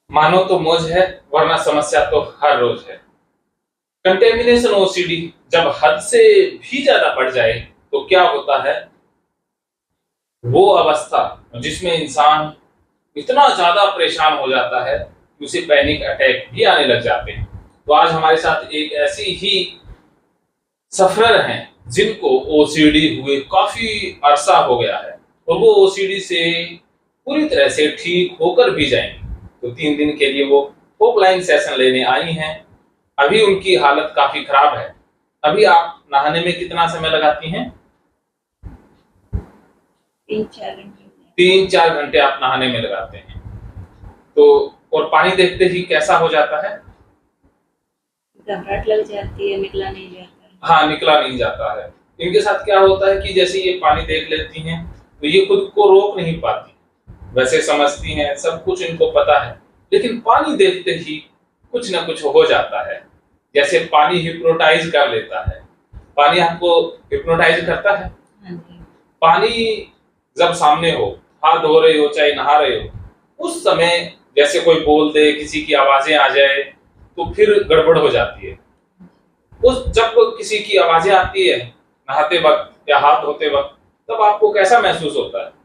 मानो तो मौज है, वरना समस्या तो हर रोज है। कंटेमिनेशन ओसीडी जब हद से भी ज्यादा बढ़ जाए तो क्या होता है, वो अवस्था जिसमें इंसान इतना ज्यादा परेशान हो जाता है कि उसे पैनिक अटैक भी आने लग जाते हैं। तो आज हमारे साथ एक ऐसी ही सफरर हैं जिनको ओसीडी हुए काफी अरसा हो गया है और वो ओसीडी से पूरी तरह से ठीक होकर भी जाएंगे। तो 3 दिन के लिए वो ऑफलाइन सेशन लेने आई हैं। अभी उनकी हालत काफी खराब है। अभी आप नहाने में कितना समय लगाती हैं? 3-4 घंटे। 3-4 घंटे आप नहाने में लगाते हैं। तो और पानी देखते ही कैसा हो जाता है? घबराहट लग जाती है, निकला नहीं जाता है। हाँ, निकला नहीं जाता है। इनके साथ क्या होता है कि जैसे ये पानी देख लेती हैं तो ये खुद को रोक नहीं पाती। वैसे समझती हैं, सब कुछ इनको पता है, लेकिन पानी देखते ही कुछ ना कुछ हो जाता है। जैसे पानी हिप्नोटाइज कर लेता है। पानी आपको हिप्नोटाइज करता है? हाँ जी। पानी जब सामने हो, हाथ धो रहे हो चाहे नहा रहे हो, उस समय जैसे कोई बोल दे, किसी की आवाजें आ जाए तो फिर गड़बड़ हो जाती है। उस जब किसी की आवाजें आती है नहाते वक्त या हाथ धोते वक्त, तब आपको कैसा महसूस होता है?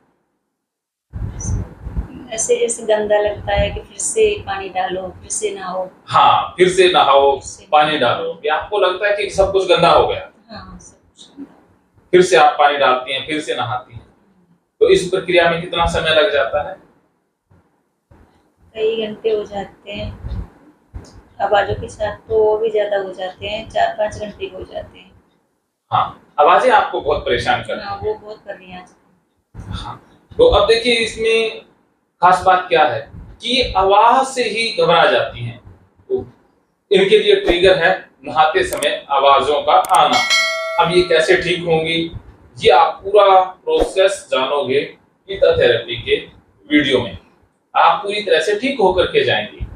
ऐसे जैसे गंदा लगता है कि फिर से पानी डालो, फिर से नहाओ। हाँ, फिर से नहाओ, पानी डालो, या आपको लगता है कि सब कुछ गंदा हो गया? हाँ, सब कुछ गंदा। फिर से आप पानी डालती हैं, फिर से नहाती हैं। तो इस प्रक्रिया में कितना समय लग जाता है? कई घंटे हो जाते हैं। आवाजों के साथ तो वो भी ज्यादा हो जाते हैं, 4-5 घंटे हो जाते हैं। हाँ, आवाजें आपको बहुत परेशान करती हैं। हाँ, वो बहुत कर रही हैं। हाँ, तो अब देखिए इसमें खास बात क्या है कि ये आवाज से ही घबरा जाती हैं। तो इनके लिए ट्रिगर है नहाते समय आवाजों का आना। अब ये कैसे ठीक होंगी, ये आप पूरा प्रोसेस जानोगे गीता थेरेपी के वीडियो में। आप पूरी तरह से ठीक होकर के जाएंगी,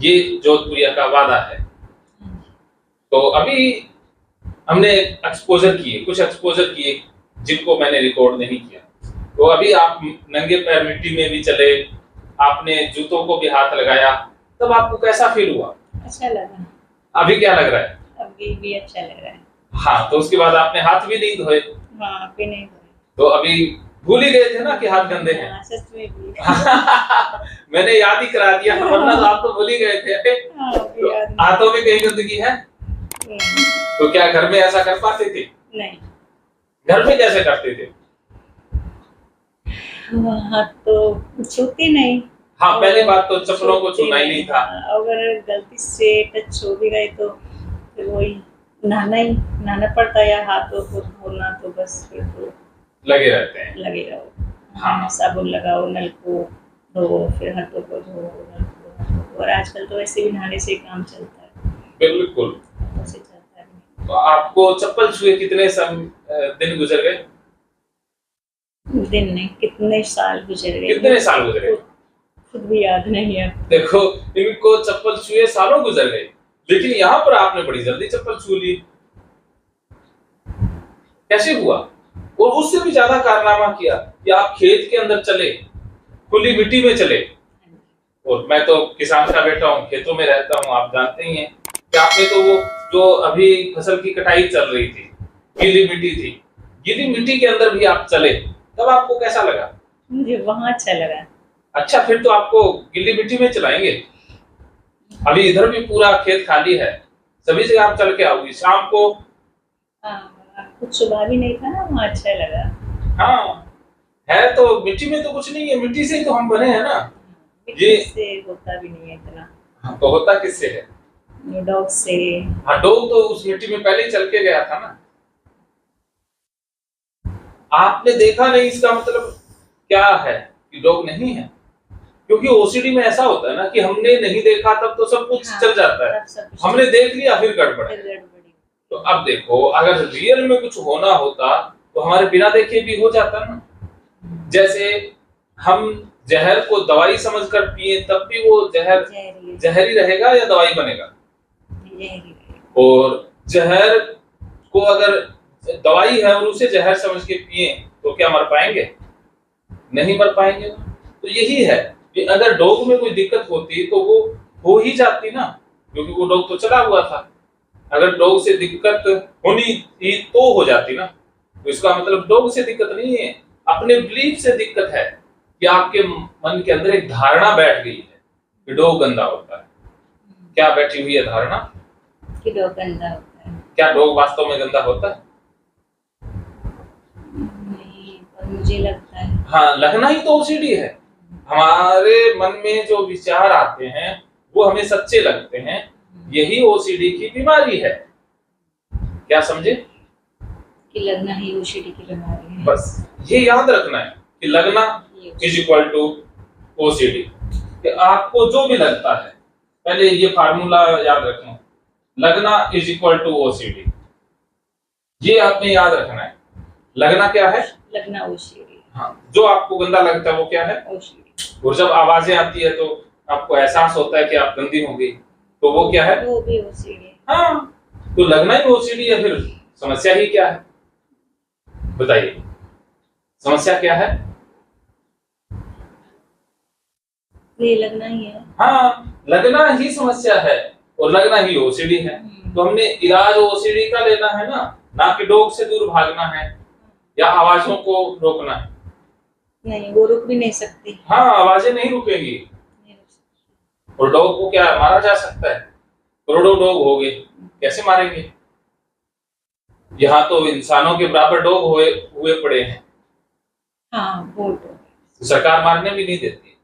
ये जोधपुरिया का वादा है। तो अभी हमने कुछ एक्सपोजर किए जिनको मैंने रिकॉर्ड नहीं किया। तो अभी आप नंगे पैर मिट्टी में भी चले, आपने जूतों को भी हाथ लगाया, तब आपको कैसा फील हुआ? अच्छा लगा। अभी क्या लग रहा है? अभी भी अच्छा लग रहा है। हाँ, तो उसके बाद आपने हाथ भी नहीं धोए? हाँ, अभी नहीं धोए। तो अभी भूल ही गए थे ना कि हाथ गंदे हैं। हाँ, सच में भूल गए। मैंने याद ही करा दिया, वरना तो आप तो भूल ही गए थे। हाँ, अभी तो याद हाथों में कहीं गंदगी है? नहीं। तो क्या घर में ऐसा कर पाते थे? नहीं। घर में कैसे करते थे? हाथ तो छूती नहीं। हाँ, पहली बात तो चप्पलों को छूना ही नहीं था। अगर गलती से टच हो भी गए तो फिर वही नहाना पड़ता है, या हाथों को धोना, तो बस फिर तो लगे रहते हैं। लगे रहो। हाँ, साबुन लगाओ, नल को धो, फिर हाथों को धो, नल को धो। और आजकल तो वैसे भी नहाने से काम चलता है। बिल्कुल। वैसे चलता है। तो आपको चप्पल छुए कितने दिन गुजर गए? दिन नहीं, कितने साल गुजर गए। कितने साल गुजरे? खुद भी याद नहीं है। देखो, इनको चप्पल छुए सालों गुजर गए, लेकिन यहाँ पर आपने बड़ी जल्दी चप्पल छू ली। कैसे हुआ? और उससे भी ज्यादा कारनामा किया कि आप खेत के अंदर चले, खुली मिट्टी में चले। और मैं तो किसान का बेटा हूँ, खेतों में रहता हूँ, आप जानते ही हैं कि आपने तो वो जो अभी फसल की कटाई चल रही थी, गीली मिट्टी थी, गीली मिट्टी के अंदर भी आप चले, तब आपको कैसा लगा? मुझे वहाँ अच्छा लगा। अच्छा, फिर तो आपको गिल्ली मिट्टी में चलाएंगे। अभी इधर भी पूरा खेत खाली है, सभी जगह आप चल के आओगी शाम को। कुछ सुबह भी नहीं था ना, वहाँ अच्छा लगा। हाँ, है तो मिट्टी में तो कुछ नहीं है, मिट्टी से ही तो हम बने हैं ना। मिट्टी से होता भी नहीं है इतना। हाँ, तो होता किससे है? डॉग से। हाँ, डॉग तो उस मिट्टी में पहले ही चल के गया था ना। आपने देखा नहीं, इसका मतलब क्या है कि डॉग नहीं है? क्योंकि ओसीडी में ऐसा होता है ना कि हमने नहीं देखा तब तो सब कुछ चल जाता है, हमने देख लिया फिर गड़बड़ है। तो अब देखो, अगर रियल में कुछ होना होता तो हमारे बिना देखे भी हो जाता ना। जैसे हम जहर को दवाई समझकर पिए तब भी वो जहर जहरी रहेगा या दवाई बनेगा? और जहर को अगर दवाई है और उसे जहर समझ के पिए तो क्या मर पाएंगे? नहीं मर पाएंगे। तो यही है, कि अगर डॉग में कोई दिक्कत होती तो वो हो ही जाती ना, क्योंकि वो डॉग तो चला हुआ था। अगर डॉग से दिक्कत होनी थी तो हो जाती ना, तो इसका मतलब डॉग से दिक्कत नहीं है, अपने बिलीफ से दिक्कत है कि आपके मन के अंदर एक धारणा बैठ गई है कि डॉग गंदा होता है। क्या बैठी हुई है धारणा कि डॉग गंदा होता है। क्या डॉग वास्तव में गंदा होता है? नहीं, पर मुझे लगता है। हाँ, लगना ही तो ओसीडी है। हमारे मन में जो विचार आते हैं वो हमें सच्चे लगते हैं, यही ओसीडी की बीमारी है। क्या समझे? कि लगना ही ओसीडी की बीमारी है। बस ये याद रखना है कि लगना इज इक्वल टू ओसीडी। कि आपको जो भी लगता है, पहले ये फार्मूला याद रखना, लगना इज इक्वल टू ओसीडी। ये आपने याद रखना है। लगना क्या है? लगना ओसीडी। हाँ, जो आपको गंदा लगता है वो क्या है? ओसीडी। और जब आवाजें आती है तो आपको एहसास होता है कि आप गंदी हो गई, तो वो क्या है? वो भी ओसीडी। हाँ, तो लगना ही ओसीडी है, फिर समस्या ही क्या है? बताइए, समस्या क्या है? ये लगना ही है। हाँ, लगना ही समस्या है और लगना ही ओसीडी है। तो हमने इलाज ओसीडी का लेना है ना कि डॉग से दूर भागना है या आवाजों को रोकना है। नहीं, वो रुक भी नहीं सकती। हाँ, आवाजें नहीं रुकेंगी। और डॉग को क्या मारा जा सकता है? करोड़ों डॉग हो गए, कैसे मारेंगे? यहाँ तो इंसानों के बराबर डॉग हुए पड़े हैं। हाँ, वो तो सरकार मारने भी नहीं देती।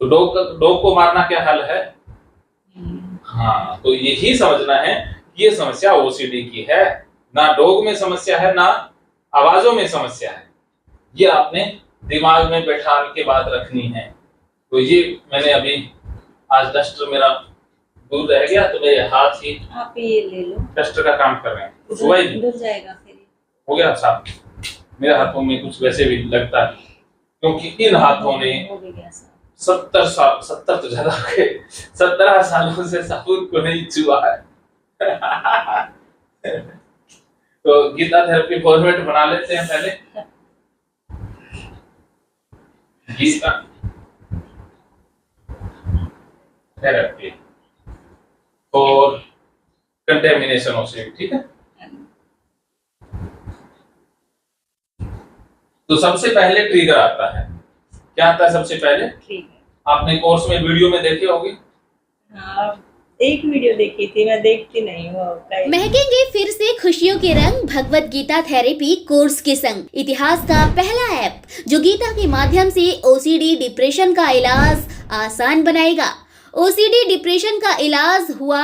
तो डॉग को मारना क्या हल है? हाँ, तो यही समझना है कि ये समस्या ओसीडी की है, ना डॉग में समस्या है, ना आवाजों में समस्या है। ये आपने दिमाग में बैठा के बात रखनी है। तो ये मैंने अभी आज डस्टर मेरा दूर रह गया तो मेरे हाथ ही आप ये ले लो, डस्टर का काम कर रहे हैं। सुबह ही डर जाएगा फिर। हो गया साहब। मेरे हाथों में कुछ वैसे भी लगता है, क्योंकि इन हाथों ने 70 तो ज्यादा हो गए, 17 सालों से साबुन को नहीं छुआ है। तो गीता थेरेपी फॉर्मेट बना लेते हैं पहले। गीता थेरेपी और कंटेमिनेशन ओसीडी, ठीक है। तो सबसे पहले ट्रिगर आता है। क्या आता है सबसे पहले? ठीक है। आपने कोर्स में वीडियो में देखे होगी। हाँ, एक वीडियो देखी थी, मैं देखती नहीं हूँ। महकेंगे फिर से खुशियों के रंग भगवत गीता थेरेपी कोर्स के संग। इतिहास का पहला ऐप जो गीता के माध्यम से ओसीडी डिप्रेशन का इलाज आसान बनाएगा। ओसीडी डिप्रेशन का इलाज हुआ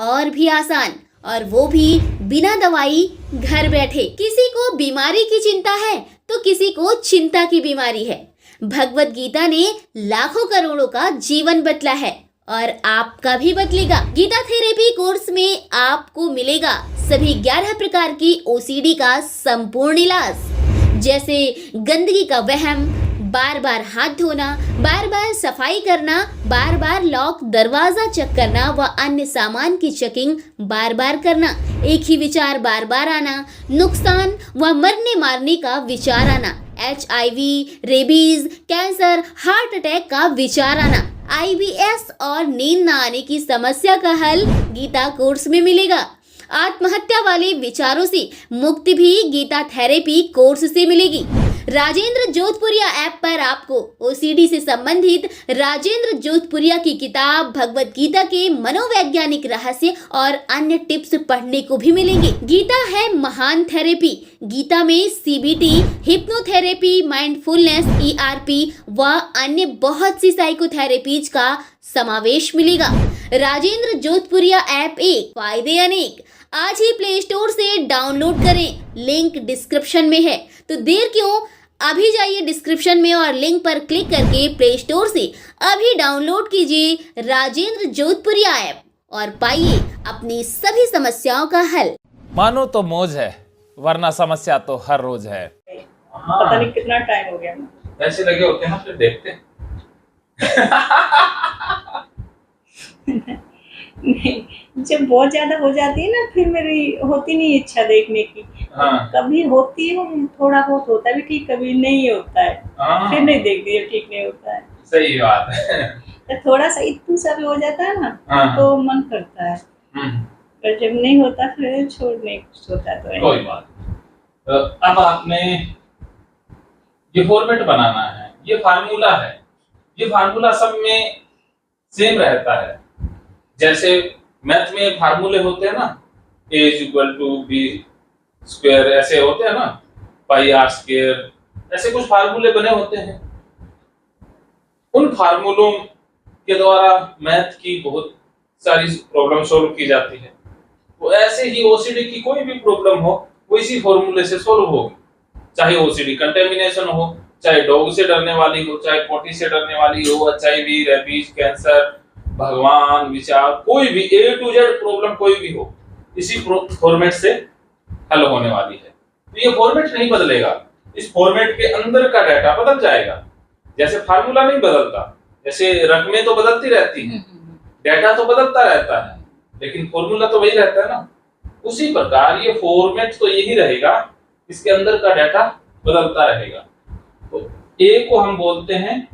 और भी आसान, और वो भी बिना दवाई, घर बैठे। किसी को बीमारी की चिंता है तो किसी को चिंता की बीमारी है। भगवत गीता ने लाखों करोड़ों का जीवन बदला है और आपका भी बदलेगा। गीता थेरेपी कोर्स में आपको मिलेगा सभी 11 प्रकार की ओसीडी का संपूर्ण इलाज, जैसे गंदगी का वहम, बार बार हाथ धोना, बार बार सफाई करना, बार बार लॉक दरवाजा चेक करना व अन्य सामान की चेकिंग बार बार करना, एक ही विचार बार बार आना, नुकसान व मरने मारने का विचार आना, HIV, rabies, cancer, heart attack का विचार आना, IBS और नींद न आने की समस्या का हल गीता कोर्स में मिलेगा। आत्महत्या वाले विचारों से मुक्ति भी गीता थेरेपी कोर्स से मिलेगी। राजेंद्र जोधपुरिया ऐप पर आपको ओसीडी से संबंधित राजेंद्र जोधपुरिया की किताब भगवत गीता के मनोवैज्ञानिक रहस्य और अन्य टिप्स पढ़ने को भी मिलेंगे। गीता है महान थेरेपी। गीता में CBT, हिप्नोथेरेपी, माइंडफुलनेस, ERP व अन्य बहुत सी साइकोथेरेपीज का समावेश मिलेगा। राजेंद्र जोधपुरिया ऐप एक, फायदे अनेक। आज ही प्ले स्टोर से डाउनलोड करें, लिंक डिस्क्रिप्शन में है। तो देर क्यों, अभी जाइए डिस्क्रिप्शन में और लिंक पर क्लिक करके प्ले स्टोर से अभी डाउनलोड कीजिए राजेंद्र जोधपुरिया ऐप और पाइए अपनी सभी समस्याओं का हल। मानो तो मौज है, वरना समस्या तो हर रोज है। पता नहीं कितना टाइम हो गया। पैसे लगे होते हैं ना, फिर देखते हैं। नहीं, जब बहुत ज्यादा हो जाती है ना फिर मेरी होती नहीं इच्छा देखने की। हाँ कभी होती है, थोड़ा बहुत होता है भी ठीक, कभी नहीं होता है, हाँ, फिर नहीं देखती है, ठीक नहीं होता है। सही बात है। तो थोड़ा सा इतू सा भी हो जाता है ना हाँ, तो मन करता है, हम्म, पर जब नहीं होता फिर छोड़ने कुछ होता है तो है। कोई बात नहीं। अब आपने ये फॉर्मेट बनाना है, ये फार्मूला है, ये फार्मूला सब में सेम रहता है। जैसे मैथ में फार्मूले होते हैं ना, a is equal to B square, ऐसे होते हैं ना, पाई आर स्क्वायर, ऐसे कुछ फार्मूले बने होते हैं। उन फार्मूलों के द्वारा मैथ की बहुत सारी प्रॉब्लम सॉल्व की जाती है। तो ऐसे ही ओसीडी की कोई भी प्रॉब्लम हो वो इसी फॉर्मूले से सॉल्व होगी। चाहे ओसीडी कंटेमिनेशन हो, चाहे डॉग से डरने वाली हो, चाहे पोटी से डरने वाली हो, एचआईवी, रेबीज, कैंसर, भगवान, विचार, कोई भी ए टू जेड प्रॉब्लम कोई भी हो, इसी फॉर्मेट से हल होने वाली है। तो ये फॉर्मेट नहीं बदलेगा, इस फॉर्मेट के अंदर का डाटा बदल जाएगा। जैसे फार्मूला नहीं बदलता, जैसे रकमें तो बदलती रहती हैं, डाटा तो बदलता रहता है, लेकिन फॉर्मूला तो वही रहता है ना। उसी प्रकार ये फॉर्मेट तो यही रहेगा, इसके अंदर का डाटा बदलता रहेगा। तो ए को हम बोलते हैं,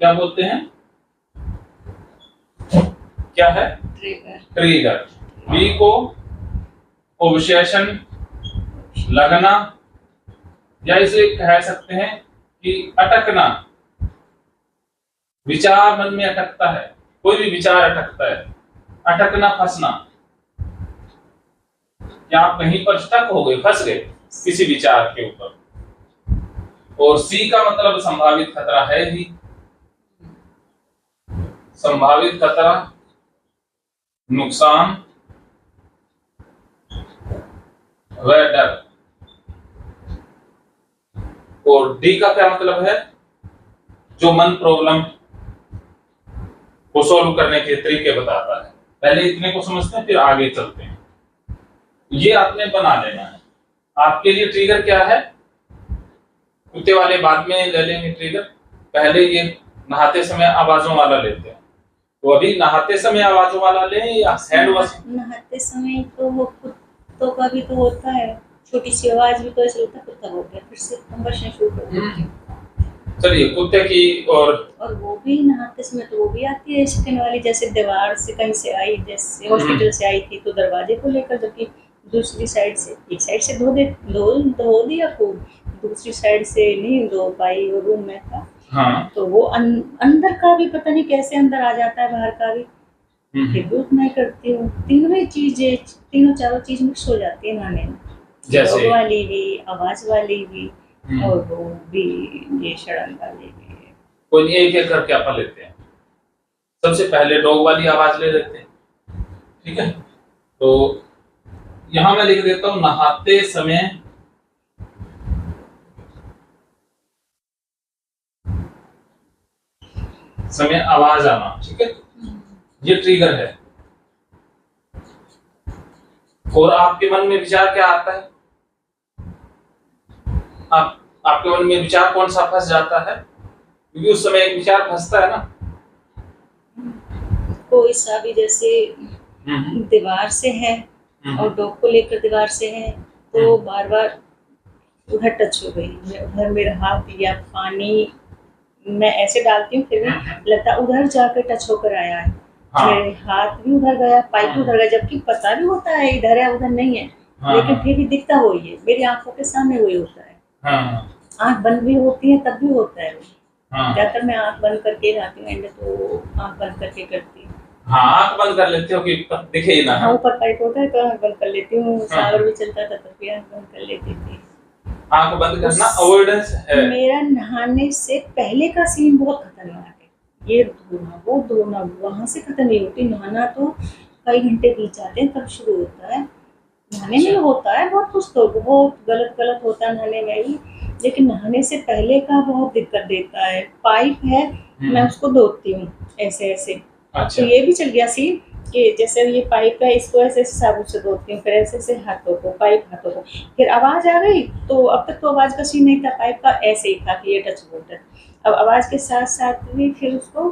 क्या बोलते हैं, क्या है, ट्रिगर। बी को ऑब्सेशन, लगना, या इसे कह सकते हैं कि अटकना। विचार मन में अटकता है, कोई भी विचार अटकता है, अटकना, फंसना। क्या आप कहीं पर स्टक हो गए, फंस गए किसी विचार के ऊपर। और सी का मतलब संभावित खतरा है ही, संभावित खतरा, नुकसान व डर। और डी का क्या मतलब है, जो मन प्रॉब्लम को सॉल्व करने के तरीके बताता है। पहले इतने को समझते हैं फिर आगे चलते हैं। ये आपने बना लेना है। आपके लिए ट्रिगर क्या है, कुत्ते वाले बाद में ले लेंगे ट्रिगर, पहले ये नहाते समय आवाजों वाला लेते हैं। तो अभी नहाते समय आवाजों वाला लें या हैंड वॉश? नहाते समय तो वो कुत्तों का भी तो होता है, छोटी सी आवाज भी तो ऐसा लगता है कुत्ता हो गया, फिर से कंबशन शुरू कर देती है। चलिए कुत्ते की। और वो भी नहाते समय तो वो भी आती है सेकंड वाली, जैसे दीवार से कहीं से आई, जैसे हॉस्पिटल से आई थी तो दरवाजे को लेकर, जबकि दूसरी साइड से, एक साइड से धो दिया खूब, दूसरी साइड से नहीं धो पाई, वो रूम में था। हाँ, तो वो अंदर का भी पता नहीं कैसे अंदर आ जाता है, बाहर का भी, फिर भी उतना ही करती हूँ। तीनों ही चीजें, तीनों चारों चीज मिक्स हो जाती है नहाने में, जैसे डॉग वाली भी, आवाज वाली भी, और वो भी ये सड़न वाली भी। कोई एक एक करके अपन लेते हैं। सबसे पहले डॉग वाली आवाज ले लेते हैं, ठीक है। तो यहां मैं लिख देता हूं, नहाते समय आवाज आना, ठीक है, ये ट्रिगर है। और आपके मन में विचार क्या आता है, आपके मन में विचार कौन सा फंस जाता है, क्योंकि उस समय एक विचार फंसता है ना। कोई सा भी, जैसे दीवार से है और डॉग को लेकर दीवार से है, तो बार बार उधर टच हो गई, उधर मेरा हाथ या पानी मैं ऐसे डालती हूँ, फिर भी लगता उधर जाकर टच होकर आया है। हाँ। मेरे हाथ भी उधर गया, पाइप भी उधर गया, जबकि पता भी होता है इधर है उधर नहीं है, हाँ, लेकिन फिर भी दिखता वही है, मेरी आंखों के सामने वही होता है। हाँ, आंख बंद भी होती है तब भी होता है। हाँ, ज्यादातर मैं आंख बंद करके रहती हूँ, एंड तो आंख बंद करके करती हूँ। हाँ, आंख बंद कर लेते हो कि दिखे ही ना। हाँ, ऊपर पाइप होता है तो आंख बंद कर लेती हूँ, शावर भी चलता था तब भी आंख बंद कर लेती थी। आंख बंद करना अवॉइडेंस है। मेरा नहाने से पहले का सीन बहुत खतरनाक है, ये धोना वो धोना, वहां से खत्म नहीं होती। नहाना तो कई घंटे बीत जाते हैं तब शुरू होता है। नहाने में होता है बहुत कुछ, तो बहुत गलत होता है नहाने में ही, लेकिन नहाने से पहले का बहुत दिक्कत देता है। पाइप है, मैं उसको धोती हूँ ऐसे ऐसे। अच्छा। तो ये भी चल गया सीन कि जैसे ये पाइप है, इसको ऐसे साबुन से धोती हूँ, फिर ऐसे ऐसे हाथों को, पाइप हाथों को, फिर आवाज आ गई। तो अब तक तो आवाज का सीन नहीं था, पाइप का ऐसे ही था कि ये टच वोटर। अब आवाज के साथ साथ भी फिर उसको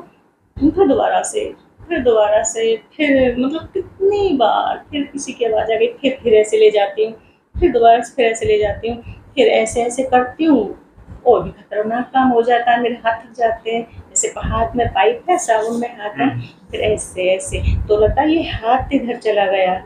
फिर दोबारा से फिर दोबारा से, फिर मतलब कितनी बार, फिर किसी की आवाज़ आ गई, फिर ऐसे ले जाती हूँ, फिर दोबारा से फिर ऐसे ले जाती हूँ, फिर ऐसे करती हूँ, और भी खतरनाक काम हो जाता है, मेरे हाथ थक जाते हैं। जैसे हाथ में पाइप है, साबुन में हाथ है, फिर ऐसे तो लगता है ये हाथ इधर चला गया,